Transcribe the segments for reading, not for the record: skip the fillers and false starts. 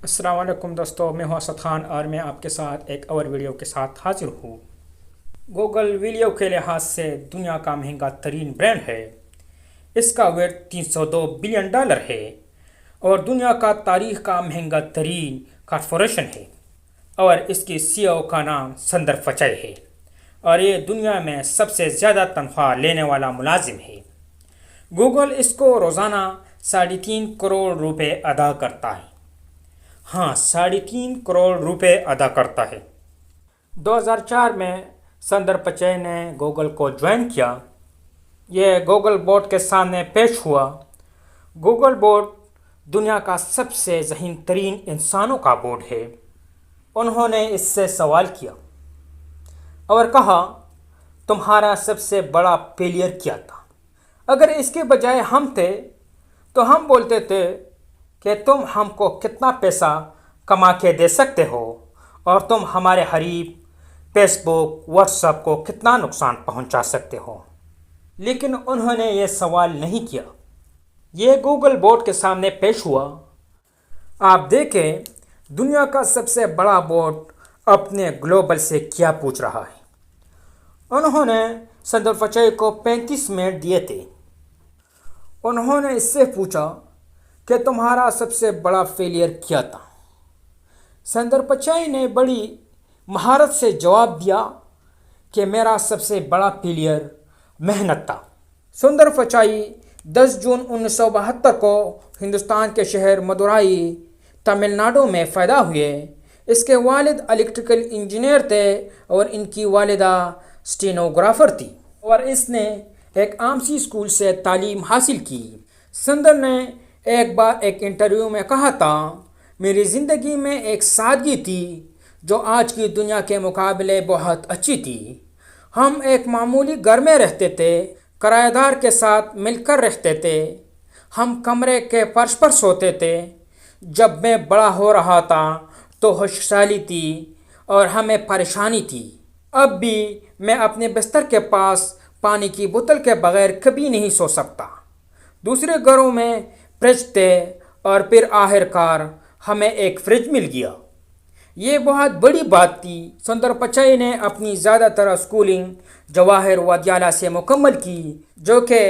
السلام علیکم دوستو، میں ہوں اسد خان اور میں آپ کے ساتھ ایک اور ویڈیو کے ساتھ حاضر ہوں۔ گوگل ویڈیو کے لحاظ سے دنیا کا مہنگا ترین برانڈ ہے۔ اس کا ویٹ $302 بلین ہے اور دنیا کا تاریخ کا مہنگا ترین کارپوریشن ہے، اور اس کی سی او کا نام سندر پچائی ہے، اور یہ دنیا میں سب سے زیادہ تنخواہ لینے والا ملازم ہے۔ گوگل اس کو روزانہ 3.5 کروڑ روپے ادا کرتا ہے۔ 3.5 کروڑ روپے ادا کرتا ہے۔ 2004 میں سندر پچائی نے گوگل کو جوائن کیا۔ یہ گوگل بورڈ کے سامنے پیش ہوا۔ گوگل بورڈ دنیا کا سب سے ذہین ترین انسانوں کا بورڈ ہے۔ انہوں نے اس سے سوال کیا اور کہا، تمہارا سب سے بڑا فیلئر کیا تھا؟ اگر اس کے بجائے ہم تھے تو ہم بولتے تھے کہ تم ہم کو کتنا پیسہ کما کے دے سکتے ہو، اور تم ہمارے حریف فیس بک، واٹس ایپ کو کتنا نقصان پہنچا سکتے ہو۔ لیکن انہوں نے یہ سوال نہیں کیا۔ یہ گوگل بورڈ کے سامنے پیش ہوا۔ آپ دیکھیں، دنیا کا سب سے بڑا بورڈ اپنے گلوبل سے کیا پوچھ رہا ہے۔ انہوں نے سندر پچائی کو 35 منٹ دیے تھے۔ انہوں نے اس سے پوچھا کہ تمہارا سب سے بڑا فیلئر کیا تھا؟ سندر پچائی نے بڑی مہارت سے جواب دیا کہ میرا سب سے بڑا فیلئر محنت تھا۔ سندر پچائی 10 جون 1972 کو ہندوستان کے شہر مدورائی، تمل ناڈو میں پیدا ہوئے۔ اس کے والد الیکٹریکل انجینئر تھے اور ان کی والدہ اسٹینوگرافر تھی، اور اس نے ایک عام سی اسکول سے تعلیم حاصل کی۔ سندر نے ایک بار ایک انٹرویو میں کہا تھا، میری زندگی میں ایک سادگی تھی جو آج کی دنیا کے مقابلے بہت اچھی تھی۔ ہم ایک معمولی گھر میں رہتے تھے، کرایہ دار کے ساتھ مل کر رہتے تھے، ہم کمرے کے فرش پر سوتے تھے۔ جب میں بڑا ہو رہا تھا تو خوشحالی تھی اور ہمیں پریشانی تھی۔ اب بھی میں اپنے بستر کے پاس پانی کی بوتل کے بغیر کبھی نہیں سو سکتا۔ دوسرے گھروں میں فریج تھے، اور پھر آخر کار ہمیں ایک فریج مل گیا۔ یہ بہت بڑی بات تھی۔ سندر پچائی نے اپنی زیادہ تر اسکولنگ جواہر ودیالیہ سے مکمل کی، جو کہ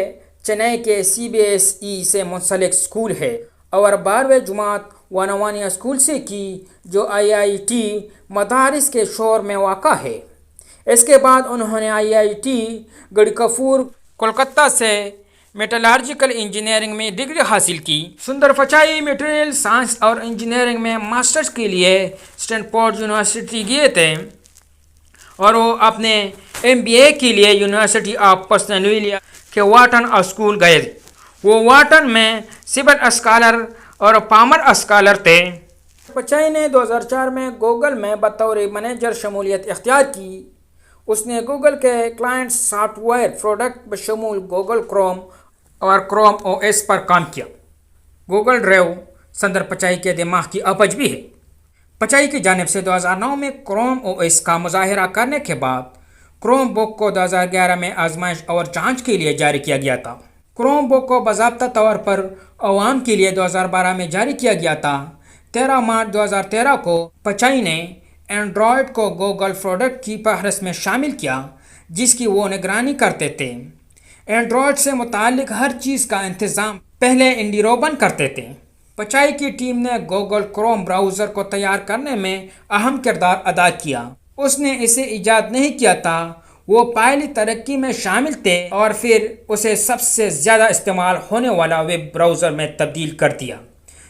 چنئی کے CBSE سے منسلک اسکول ہے، اور 12ویں جماعت وانوانی اسکول سے کی، جو IIT مدارس کے شور میں واقع ہے۔ اس کے بعد انہوں نے IIT گڑی کپور، کولکتہ سے میٹالرجیکل انجینئرنگ میں ڈگری حاصل کی۔ سندر پچائی میٹیریل سائنس اور انجینئرنگ میں ماسٹرز کے لیے اسٹینفورڈ یونیورسٹی گئے تھے، اور وہ اپنے MBA کے لیے یونیورسٹی آف پنسلوانیا کے واٹن اسکول گئے۔ وہ واٹن میں سول اسکالر اور پامر اسکالر تھے۔ پچائی نے 2004 میں گوگل میں بطور مینیجر شمولیت اختیار کی۔ اس نے گوگل کے کلائنٹ سافٹ ویئر پروڈکٹ بشمول گوگل کروم اور کروم OS پر کام کیا۔ گوگل ڈرائیو سندر پچائی کے دماغ کی اپج بھی ہے۔ پچائی کی جانب سے 2009 میں کروم OS کا مظاہرہ کرنے کے بعد کروم بک کو 2011 میں آزمائش اور جانچ کے لیے جاری کیا گیا تھا۔ کروم بک کو باضابطہ طور پر عوام کے لیے 2012 میں جاری کیا گیا تھا۔ 13 مارچ 2013 کو پچائی نے اینڈرائیڈ کو گوگل پروڈکٹ کی فہرست میں شامل کیا، جس کی وہ نگرانی کرتے تھے۔ اینڈرائیڈ سے متعلق ہر چیز کا انتظام پہلے انڈی روبن کرتے تھے۔ پچائی کی ٹیم نے گوگل کروم براؤزر کو تیار کرنے میں اہم کردار ادا کیا۔ اس نے اسے ایجاد نہیں کیا تھا، وہ پہلی ترقی میں شامل تھے، اور پھر اسے سب سے زیادہ استعمال ہونے والا ویب براؤزر میں تبدیل کر دیا۔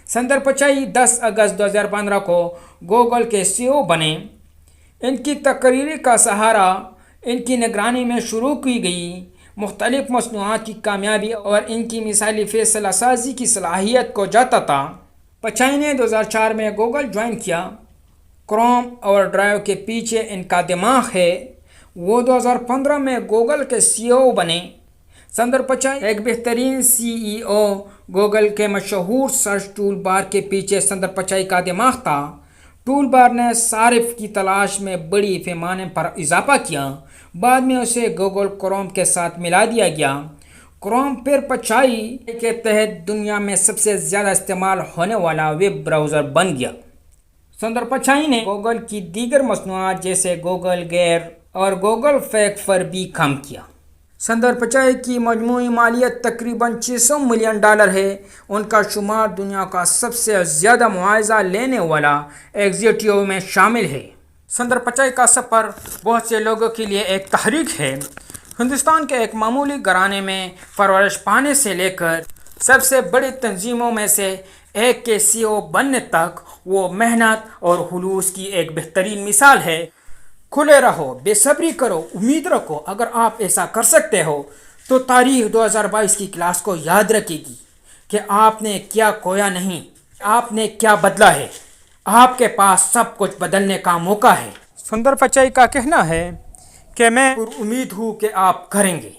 سندر پچائی 10 اگست 2015 کو گوگل کے CEO بنے۔ ان کی تقرری کا سہارا ان کی نگرانی میں شروع کی گئی مختلف مصنوعات کی کامیابی اور ان کی مثالی فیصلہ سازی کی صلاحیت کو جاتا تھا۔ پچائی نے 2004 میں گوگل جوائن کیا۔ کروم اور ڈرائیو کے پیچھے ان کا دماغ ہے۔ وہ 2015 میں گوگل کے CEO بنے۔ سندر پچائی ایک بہترین CEO۔ گوگل کے مشہور سرچ ٹول بار کے پیچھے سندر پچائی کا دماغ تھا۔ ٹول بار نے صارف کی تلاش میں بڑی پیمانے پر اضافہ کیا۔ بعد میں اسے گوگل کروم کے ساتھ ملا دیا گیا۔ کروم پھر پچائی کے تحت دنیا میں سب سے زیادہ استعمال ہونے والا ویب براؤزر بن گیا۔ سندر پچائی نے گوگل کی دیگر مصنوعات جیسے گوگل گیئر اور گوگل فیکٹ پر بھی کام کیا۔ سندر پچائی کی مجموعی مالیت تقریباً $600 ملین ہے۔ ان کا شمار دنیا کا سب سے زیادہ معاوضہ لینے والا ایگزیکٹو میں شامل ہے۔ سندر پچائی کا سفر بہت سے لوگوں کے لیے ایک تحریک ہے۔ ہندوستان کے ایک معمولی گھرانے میں پرورش پانے سے لے کر سب سے بڑی تنظیموں میں سے ایک کے CEO بننے تک وہ محنت اور خلوص کی ایک بہترین مثال ہے۔ کھلے رہو، بے صبری کرو، امید رکھو۔ اگر آپ ایسا کر سکتے ہو تو تاریخ 2022 کی کلاس کو یاد رکھے گی کہ آپ نے کیا کھویا نہیں، آپ نے کیا بدلا ہے۔ آپ کے پاس سب کچھ بدلنے کا موقع ہے۔ سندر پچائی کا کہنا ہے کہ میں امید ہوں کہ آپ کریں گے۔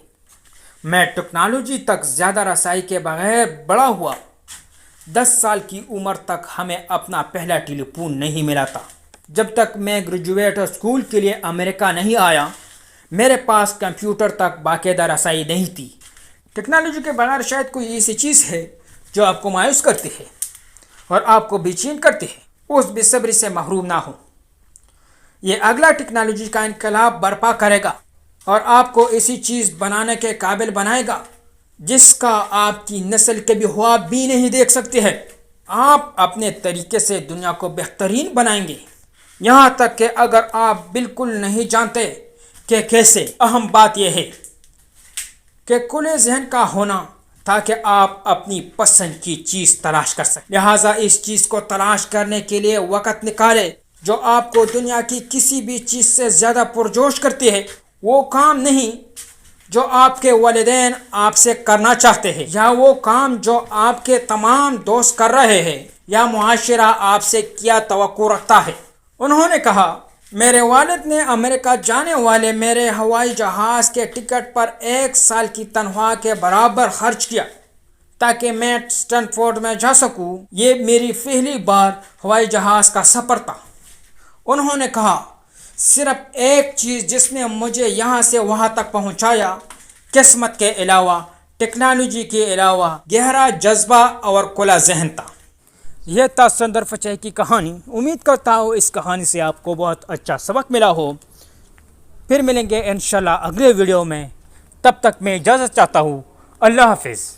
میں ٹیکنالوجی تک زیادہ رسائی کے بغیر بڑا ہوا۔ 10 سال کی عمر تک ہمیں اپنا پہلا ٹیلی فون نہیں ملا تھا۔ جب تک میں گریجویٹ اسکول کے لیے امریکہ نہیں آیا، میرے پاس کمپیوٹر تک باقاعدہ رسائی نہیں تھی۔ ٹیکنالوجی کے بغیر شاید کوئی ایسی چیز ہے جو آپ کو مایوس کرتی ہے اور آپ کو بے چین کرتی ہے۔ اس بے صبری سے محروم نہ ہوں۔ یہ اگلا ٹیکنالوجی کا انقلاب برپا کرے گا اور آپ کو ایسی چیز بنانے کے قابل بنائے گا جس کا آپ کی نسل کبھی خواب بھی نہیں دیکھ سکتی ہے۔ آپ اپنے طریقے سے دنیا کو بہترین بنائیں گے، یہاں تک کہ اگر آپ بالکل نہیں جانتے کہ کیسے۔ اہم بات یہ ہے کہ کھلے ذہن کا ہونا تاکہ آپ اپنی پسند کی چیز تلاش کر سکیں۔ لہٰذا اس چیز کو تلاش کرنے کے لیے وقت نکالیں جو آپ کو دنیا کی کسی بھی چیز سے زیادہ پرجوش کرتی ہے۔ وہ کام نہیں جو آپ کے والدین آپ سے کرنا چاہتے ہیں، یا وہ کام جو آپ کے تمام دوست کر رہے ہیں، یا معاشرہ آپ سے کیا توقع رکھتا ہے۔ انہوں نے کہا، میرے والد نے امریکہ جانے والے میرے ہوائی جہاز کے ٹکٹ پر 1 سال کی تنخواہ کے برابر خرچ کیا تاکہ میں اسٹینفورڈ میں جا سکوں۔ یہ میری پہلی بار ہوائی جہاز کا سفر تھا۔ انہوں نے کہا، صرف ایک چیز جس نے مجھے یہاں سے وہاں تک پہنچایا، قسمت کے علاوہ، ٹیکنالوجی کے علاوہ، گہرا جذبہ اور کھلا ذہن تھا۔ یہ تھا سندر پچائی کی کہانی۔ امید کرتا ہوں اس کہانی سے آپ کو بہت اچھا سبق ملا ہو۔ پھر ملیں گے انشاءاللہ اگلے ویڈیو میں۔ تب تک میں اجازت چاہتا ہوں۔ اللہ حافظ۔